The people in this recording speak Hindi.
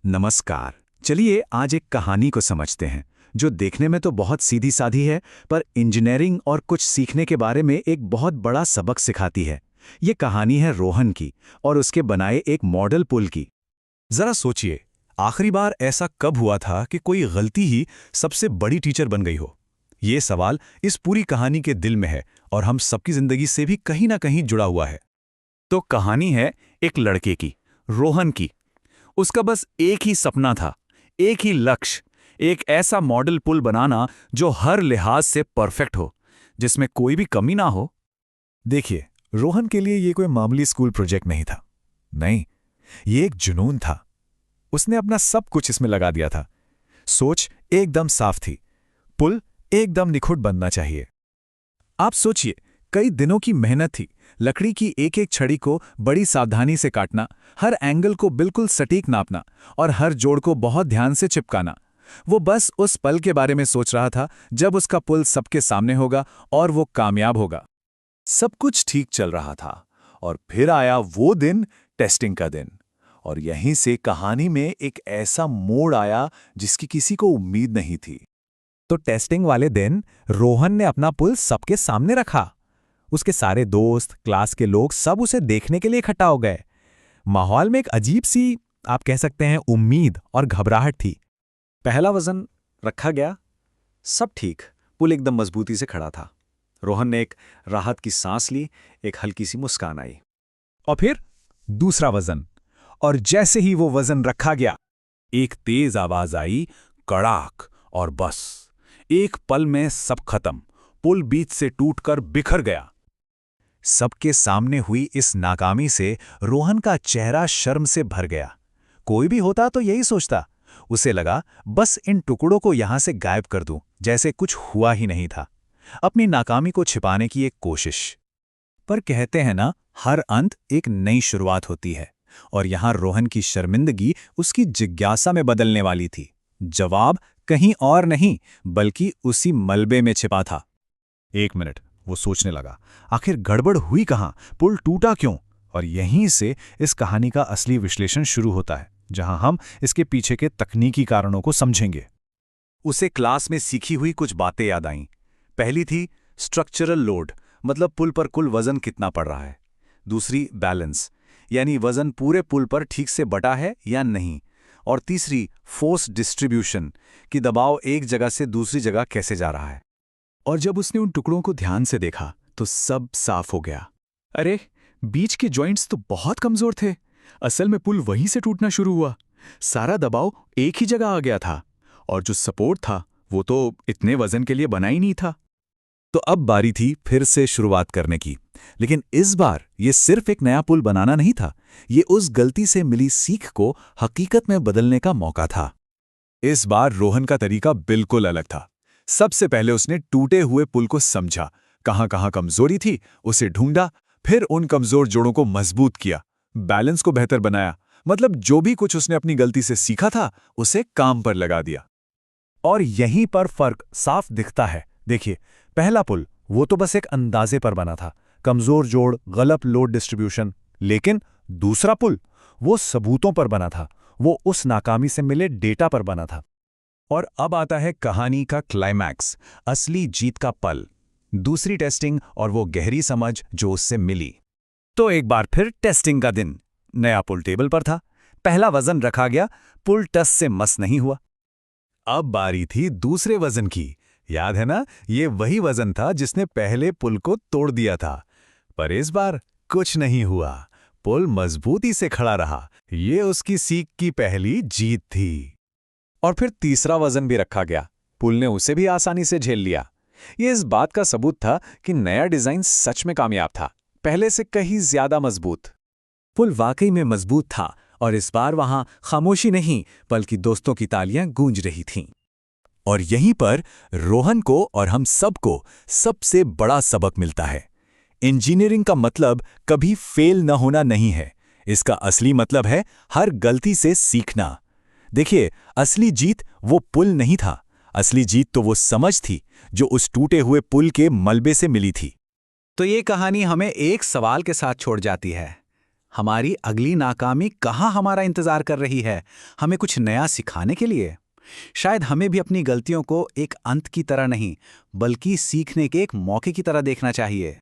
नमस्कार। चलिए आज एक कहानी को समझते हैं जो देखने में तो बहुत सीधी सादी है, पर इंजीनियरिंग और कुछ सीखने के बारे में एक बहुत बड़ा सबक सिखाती है। ये कहानी है रोहन की और उसके बनाए एक मॉडल पुल की। जरा सोचिए, आखिरी बार ऐसा कब हुआ था कि कोई गलती ही सबसे बड़ी टीचर बन गई हो? ये सवाल इस पूरी कहानी के दिल में है और हम सबकी जिंदगी से भी कहीं ना कहीं जुड़ा हुआ है। तो कहानी है एक लड़के की, रोहन की। उसका बस एक ही सपना था, एक ही लक्ष्य, एक ऐसा मॉडल पुल बनाना जो हर लिहाज से परफेक्ट हो, जिसमें कोई भी कमी ना हो। देखिए, रोहन के लिए ये कोई मामूली स्कूल प्रोजेक्ट नहीं था। नहीं, ये एक जुनून था। उसने अपना सब कुछ इसमें लगा दिया था। सोच एकदम साफ थी, पुल एकदम निखुट बनना चाहिए। आप सोचिए, कई दिनों की मेहनत थी। लकड़ी की एक एक छड़ी को बड़ी सावधानी से काटना, हर एंगल को बिल्कुल सटीक नापना और हर जोड़ को बहुत ध्यान से चिपकाना। वो बस उस पल के बारे में सोच रहा था जब उसका पुल सबके सामने होगा और वो कामयाब होगा। सब कुछ ठीक चल रहा था और फिर आया वो दिन, टेस्टिंग का दिन। और यहीं से कहानी में एक ऐसा मोड़ आया जिसकी किसी को उम्मीद नहीं थी। तो टेस्टिंग वाले दिन रोहन ने अपना पुल सबके सामने रखा। उसके सारे दोस्त, क्लास के लोग सब उसे देखने के लिए इकट्ठा हो गए। माहौल में एक अजीब सी, आप कह सकते हैं, उम्मीद और घबराहट थी। पहला वजन रखा गया, सब ठीक, पुल एकदम मजबूती से खड़ा था। रोहन ने एक राहत की सांस ली, एक हल्की सी मुस्कान आई। और फिर दूसरा वजन, और जैसे ही वो वजन रखा गया, एक तेज आवाज आई, कड़ाक, और बस एक पल में सब खत्म। पुल बीच से टूटकर बिखर गया। सबके सामने हुई इस नाकामी से रोहन का चेहरा शर्म से भर गया। कोई भी होता तो यही सोचता। उसे लगा बस इन टुकड़ों को यहां से गायब कर दूं, जैसे कुछ हुआ ही नहीं था। अपनी नाकामी को छिपाने की एक कोशिश। पर कहते हैं ना, हर अंत एक नई शुरुआत होती है, और यहां रोहन की शर्मिंदगी उसकी जिज्ञासा में बदलने वाली थी। जवाब कहीं और नहीं, बल्कि उसी मलबे में छिपा था। एक मिनट, वो सोचने लगा, आखिर गड़बड़ हुई कहां? पुल टूटा क्यों? और यहीं से इस कहानी का असली विश्लेषण शुरू होता है, जहां हम इसके पीछे के तकनीकी कारणों को समझेंगे। उसे क्लास में सीखी हुई कुछ बातें याद आईं। पहली थी स्ट्रक्चरल लोड, मतलब पुल पर कुल वजन कितना पड़ रहा है। दूसरी बैलेंस, यानी वजन पूरे पुल पर ठीक से बटा है या नहीं। और तीसरी फोर्स डिस्ट्रीब्यूशन, कि दबाव एक जगह से दूसरी जगह कैसे जा रहा है। और जब उसने उन टुकड़ों को ध्यान से देखा तो सब साफ हो गया। अरे, बीच के जॉइंट्स तो बहुत कमजोर थे। असल में पुल वहीं से टूटना शुरू हुआ। सारा दबाव एक ही जगह आ गया था, और जो सपोर्ट था वो तो इतने वजन के लिए बना ही नहीं था। तो अब बारी थी फिर से शुरुआत करने की। लेकिन इस बार ये सिर्फ एक नया पुल बनाना नहीं था, ये उस गलती से मिली सीख को हकीकत में बदलने का मौका था। इस बार रोहन का तरीका बिल्कुल अलग था। सबसे पहले उसने टूटे हुए पुल को समझा, कहां-कहां कमजोरी थी उसे ढूंढा, फिर उन कमजोर जोड़ों को मजबूत किया, बैलेंस को बेहतर बनाया। मतलब जो भी कुछ उसने अपनी गलती से सीखा था उसे काम पर लगा दिया। और यहीं पर फर्क साफ दिखता है। देखिए, पहला पुल वो तो बस एक अंदाजे पर बना था, कमजोर जोड़, गलत लोड डिस्ट्रीब्यूशन। लेकिन दूसरा पुल वो सबूतों पर बना था, वो उस नाकामी से मिले डेटा पर बना था। और अब आता है कहानी का क्लाइमैक्स, असली जीत का पल, दूसरी टेस्टिंग और वो गहरी समझ जो उससे मिली। तो एक बार फिर टेस्टिंग का दिन। नया पुल टेबल पर था, पहला वजन रखा गया, पुल टस से मस नहीं हुआ। अब बारी थी दूसरे वजन की। याद है ना, ये वही वजन था जिसने पहले पुल को तोड़ दिया था। पर इस बार कुछ नहीं हुआ, पुल मजबूती से खड़ा रहा। ये उसकी सीख की पहली जीत थी। और फिर तीसरा वजन भी रखा गया, पुल ने उसे भी आसानी से झेल लिया। ये इस बात का सबूत था कि नया डिजाइन सच में कामयाब था, पहले से कहीं ज्यादा मजबूत। पुल वाकई में मजबूत था, और इस बार वहां खामोशी नहीं बल्कि दोस्तों की तालियां गूंज रही थीं। और यहीं पर रोहन को और हम सबको सबसे बड़ा सबक मिलता है। इंजीनियरिंग का मतलब कभी फेल न होना नहीं है, इसका असली मतलब है हर गलती से सीखना। देखिए, असली जीत वो पुल नहीं था, असली जीत तो वो समझ थी जो उस टूटे हुए पुल के मलबे से मिली थी। तो ये कहानी हमें एक सवाल के साथ छोड़ जाती है। हमारी अगली नाकामी कहाँ हमारा इंतजार कर रही है, हमें कुछ नया सिखाने के लिए? शायद हमें भी अपनी गलतियों को एक अंत की तरह नहीं, बल्कि सीखने के एक मौके की तरह देखना चाहिए।